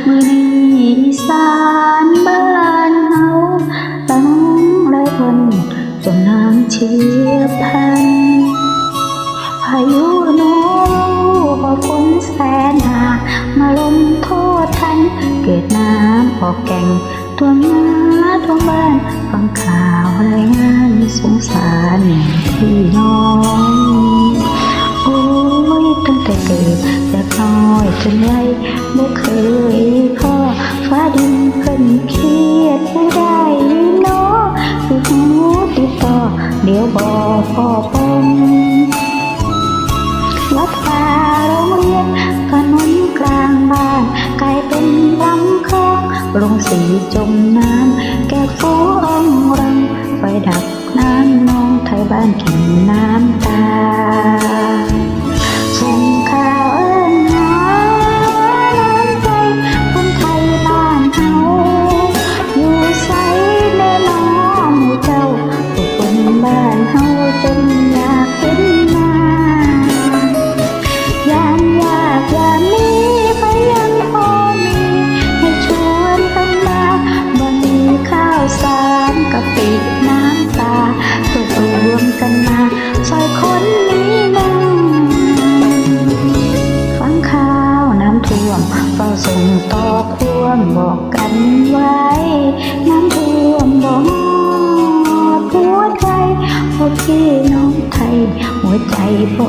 มื้อนี้อีสานบ้านเฮาต้องไร้พ้นจมน้ำเฉียบพลันพายุโน้พอฝนแสนหามาลมโทษทันเกิดน้ำออกแก่งท่วมนาท่วมบ้านฟังข่าวรายงานสงสารพี่น้องโอ้ยตั้งแต่เกิดจากน้อยจนใหญ่บ่เคยพ่อฟ้าดินเพิ่นเครียดผู้ใดเนาะคือหูติดต่อเดี๋ยวบ่พอปมวัดป่าโรงเรียนถนนกลางบ้านกลายเป็นลำคลองโรงสีจมน้ำแก่ฟูอ่องรังไฟดับน้ำนองไทยบ้านกินน้ำตาส่งข่าวเอิ้นหาน้ำใจคนไทยบ้านเฮาอยู่ไสแน่น้อหมู่เจ้าผู้คนบ้านเฮาจนอยากเห็นหน้ายามยากยามนี้พยังพอมีให้ชวนกันมาบ่มีข้าวสารกะปิน้ำตาตัวรวมกันมาซอยคนนี้นั่งฟังข่าวน้ำท่วมเฝ้าส่งต่อความบอกกันไว้น้ำท่วมบ่ฮอดหัวใจพวกพี่น้องไทยหัวใจบ่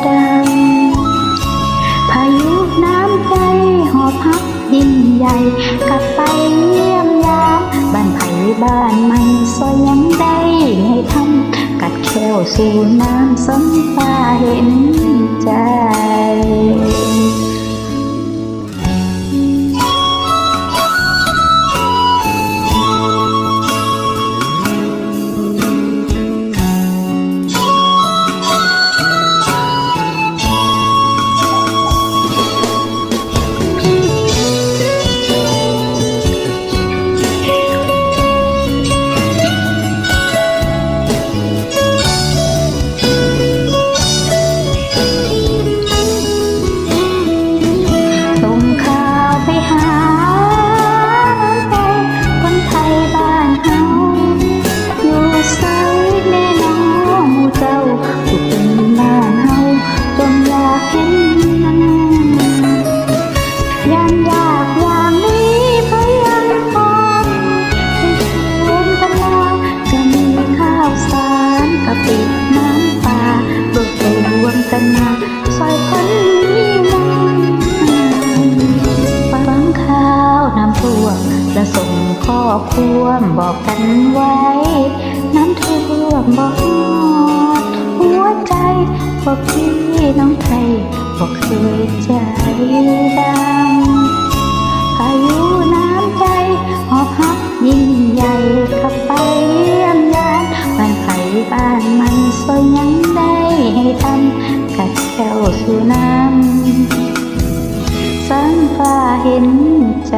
ดังพายุน้ำใจหอบพักยิ่งใหญ่กลับไปเยี่ยมยามบ้านไผ่บ้านมันซอยยังได้ให้ทำกัดแควสู่น้ำสมฟ้าเห็นใจซอยคนนี้นั่งฟังข่าวน้ำท่วมและส่งข้อความบอกกันไว้น้ำท่วมบ่ฮอดหัวใจพวกพี่น้องไทยบ่เคยใจดำพายุน้ำใจหอบหักยิ่งใหญ่ขับไปเยี่ยมยามบ้านไผ่บ้านมันซอยยังได้ให้ทำกัดแก้วสู่น้ำสังฟ้าเห็นใจ